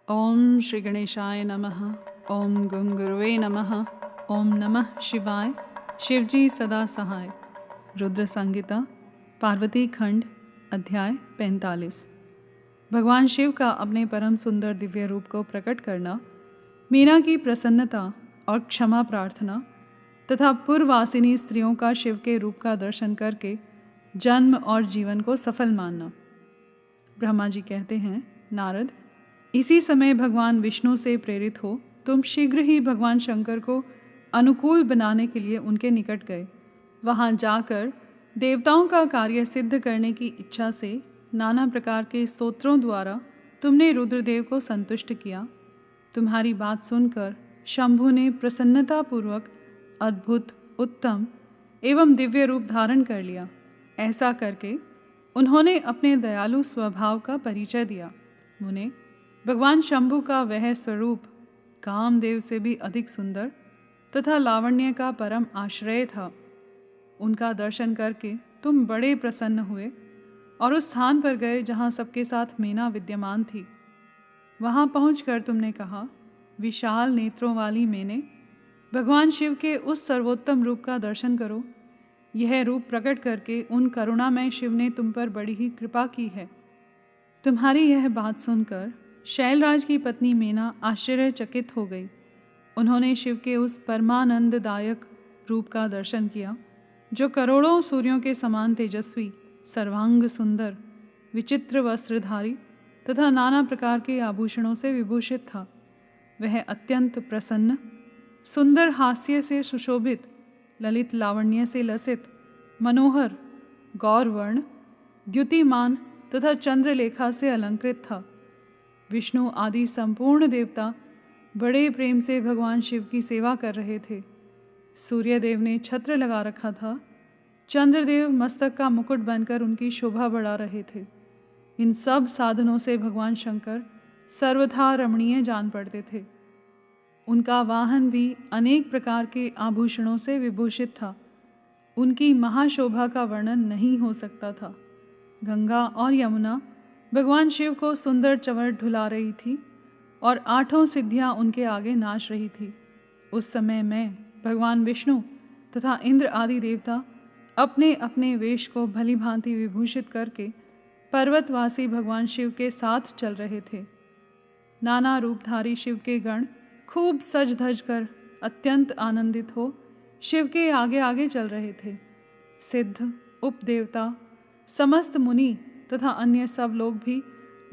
ओम श्री गणेशाय नमः। ओम गं गुरुवे नमः। ओम नमः शिवाय। शिवजी सदा सहाय। रुद्र संहिता पार्वती खंड अध्याय 45। भगवान शिव का अपने परम सुंदर दिव्य रूप को प्रकट करना, मीना की प्रसन्नता और क्षमा प्रार्थना तथा पूर्ववासिनी स्त्रियों का शिव के रूप का दर्शन करके जन्म और जीवन को सफल मानना। ब्रह्मा जी कहते हैं, नारद, इसी समय भगवान विष्णु से प्रेरित हो तुम शीघ्र ही भगवान शंकर को अनुकूल बनाने के लिए उनके निकट गए। वहाँ जाकर देवताओं का कार्य सिद्ध करने की इच्छा से नाना प्रकार के स्तोत्रों द्वारा तुमने रुद्रदेव को संतुष्ट किया। तुम्हारी बात सुनकर शंभु ने प्रसन्नतापूर्वक अद्भुत, उत्तम एवं दिव्य रूप धारण कर लिया। ऐसा करके उन्होंने अपने दयालु स्वभाव का परिचय दिया। मुने, भगवान शंभु का वह स्वरूप कामदेव से भी अधिक सुंदर तथा लावण्य का परम आश्रय था। उनका दर्शन करके तुम बड़े प्रसन्न हुए और उस स्थान पर गए जहाँ सबके साथ मीना विद्यमान थी। वहाँ पहुंचकर तुमने कहा, विशाल नेत्रों वाली मैंने, भगवान शिव के उस सर्वोत्तम रूप का दर्शन करो। यह रूप प्रकट करके उन करुणामय शिव ने तुम पर बड़ी ही कृपा की है। तुम्हारी यह बात सुनकर शैलराज की पत्नी मीना आश्चर्यचकित हो गई। उन्होंने शिव के उस परमानंददायक रूप का दर्शन किया जो करोड़ों सूर्यों के समान तेजस्वी, सर्वांग सुंदर, विचित्र वस्त्रधारी तथा नाना प्रकार के आभूषणों से विभूषित था। वह अत्यंत प्रसन्न, सुंदर हास्य से सुशोभित, ललित लावण्य से लसित, मनोहर, गौरवर्ण, द्युतिमान तथा चंद्रलेखा से अलंकृत था। विष्णु आदि संपूर्ण देवता बड़े प्रेम से भगवान शिव की सेवा कर रहे थे। सूर्यदेव ने छत्र लगा रखा था। चंद्रदेव मस्तक का मुकुट बनकर उनकी शोभा बढ़ा रहे थे। इन सब साधनों से भगवान शंकर सर्वथा रमणीय जान पड़ते थे। उनका वाहन भी अनेक प्रकार के आभूषणों से विभूषित था। उनकी महाशोभा का वर्णन नहीं हो सकता था। गंगा और यमुना भगवान शिव को सुंदर चंवर ढुला रही थी और आठों सिद्धियां उनके आगे नाच रही थी। उस समय मैं, भगवान विष्णु तथा इंद्र आदि देवता अपने अपने वेश को भली भांति विभूषित करके पर्वतवासी भगवान शिव के साथ चल रहे थे। नाना रूपधारी शिव के गण खूब सज धज कर अत्यंत आनंदित हो शिव के आगे आगे चल रहे थे। सिद्ध, उपदेवता, समस्त मुनि तथा अन्य सब लोग भी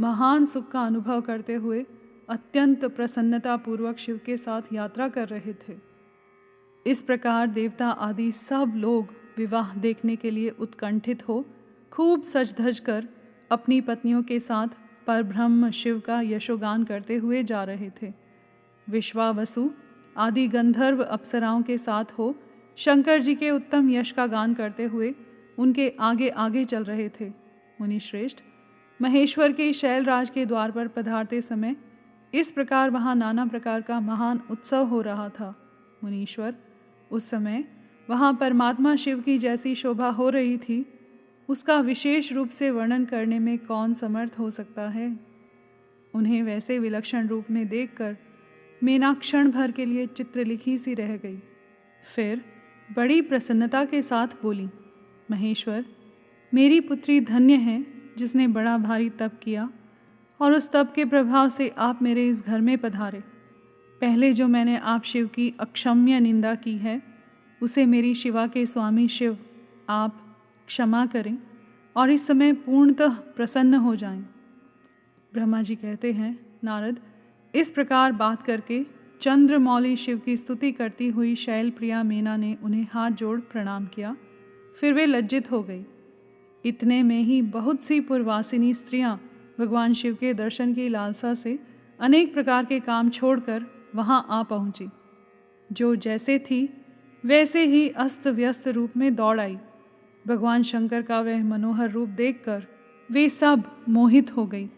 महान सुख का अनुभव करते हुए अत्यंत प्रसन्नता पूर्वक शिव के साथ यात्रा कर रहे थे। इस प्रकार देवता आदि सब लोग विवाह देखने के लिए उत्कंठित हो खूब सज धज कर अपनी पत्नियों के साथ परब्रह्म शिव का यशोगान करते हुए जा रहे थे। विश्वावसु आदि गंधर्व अप्सराओं के साथ हो शंकर जी के उत्तम यश का गान करते हुए उनके आगे आगे चल रहे थे। मुनि श्रेष्ठ, महेश्वर के शैलराज के द्वार पर पधारते समय इस प्रकार वहाँ नाना प्रकार का महान उत्सव हो रहा था। मुनीश्वर, उस समय वहाँ परमात्मा शिव की जैसी शोभा हो रही थी, उसका विशेष रूप से वर्णन करने में कौन समर्थ हो सकता है। उन्हें वैसे विलक्षण रूप में देखकर मीना क्षण भर के लिए चित्रलिखी सी रह गई। फिर बड़ी प्रसन्नता के साथ बोली, महेश्वर, मेरी पुत्री धन्य है जिसने बड़ा भारी तप किया और उस तप के प्रभाव से आप मेरे इस घर में पधारे। पहले जो मैंने आप शिव की अक्षम्य निंदा की है उसे मेरी शिवा के स्वामी शिव आप क्षमा करें और इस समय पूर्णतः प्रसन्न हो जाएं। ब्रह्मा जी कहते हैं, नारद, इस प्रकार बात करके चंद्रमौली शिव की स्तुति करती हुई शैल प्रिया मीना ने उन्हें हाथ जोड़ प्रणाम किया। फिर वे लज्जित हो गई। इतने में ही बहुत सी पूर्ववासिनी स्त्रियां भगवान शिव के दर्शन की लालसा से अनेक प्रकार के काम छोड़कर वहां आ पहुंची। जो जैसे थी वैसे ही अस्त व्यस्त रूप में दौड़ आई। भगवान शंकर का वह मनोहर रूप देखकर वे सब मोहित हो गई।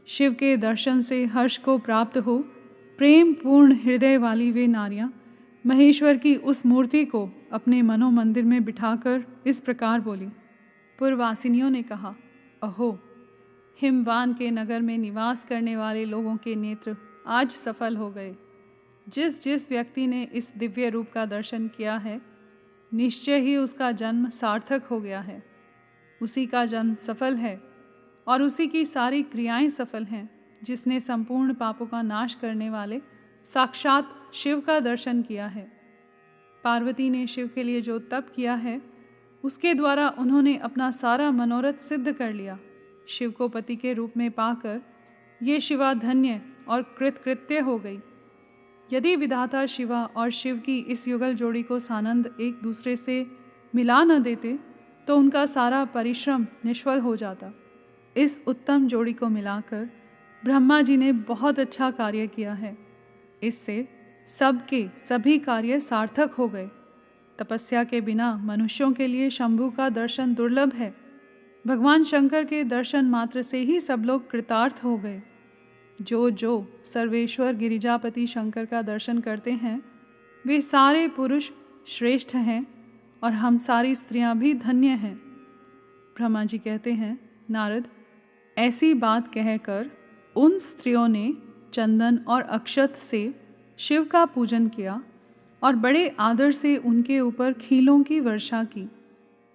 शिव के दर्शन से हर्ष को प्राप्त हो प्रेम पूर्ण हृदय वाली वे नारियां महेश्वर की उस मूर्ति को अपने मनोमंदिर में बिठाकर इस प्रकार बोली। पूर्ववासिनियों ने कहा, अहो, हिमवान के नगर में निवास करने वाले लोगों के नेत्र आज सफल हो गए। जिस जिस व्यक्ति ने इस दिव्य रूप का दर्शन किया है, निश्चय ही उसका जन्म सार्थक हो गया है। उसी का जन्म सफल है और उसी की सारी क्रियाएं सफल हैं, जिसने संपूर्ण पापों का नाश करने वाले साक्षात शिव का दर्शन किया है। पार्वती ने शिव के लिए जो तप किया है, उसके द्वारा उन्होंने अपना सारा मनोरथ सिद्ध कर लिया। शिव को पति के रूप में पाकर ये शिवा धन्य और कृतकृत्य हो गई। यदि विधाता शिवा और शिव की इस युगल जोड़ी को सानंद एक दूसरे से मिला न देते तो उनका सारा परिश्रम निष्फल हो जाता। इस उत्तम जोड़ी को मिलाकर ब्रह्मा जी ने बहुत अच्छा कार्य किया है। इससे सबके सभी कार्य सार्थक हो गए। तपस्या के बिना मनुष्यों के लिए शंभु का दर्शन दुर्लभ है। भगवान शंकर के दर्शन मात्र से ही सब लोग कृतार्थ हो गए। जो सर्वेश्वर गिरिजापति शंकर का दर्शन करते हैं, वे सारे पुरुष श्रेष्ठ हैं और हम सारी स्त्रियां भी धन्य हैं। ब्रह्मा जी कहते हैं, नारद, ऐसी बात कहकर उन स्त्रियों ने चंदन और अक्षत से शिव का पूजन किया और बड़े आदर से उनके ऊपर खीलों की वर्षा की।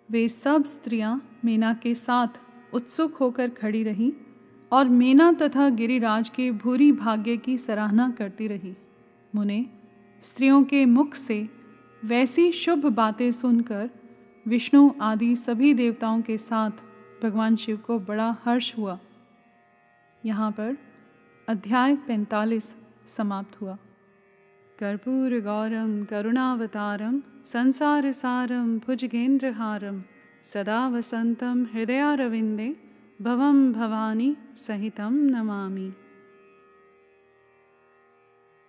वे सब स्त्रियां मेना के साथ उत्सुक होकर खड़ी रहीं और मेना तथा गिरिराज के भूरी भाग्य की सराहना करती रही। मुने, स्त्रियों के मुख से वैसी शुभ बातें सुनकर विष्णु आदि सभी देवताओं के साथ भगवान शिव को बड़ा हर्ष हुआ। यहाँ पर अध्याय 45 समाप्त हुआ। कर्पूर गौरम करुणावतारम संसार सारम भुजगेंद्रहारम सदा वसंतम हृदयारविंदे भवम भवानी सहितं नमामि।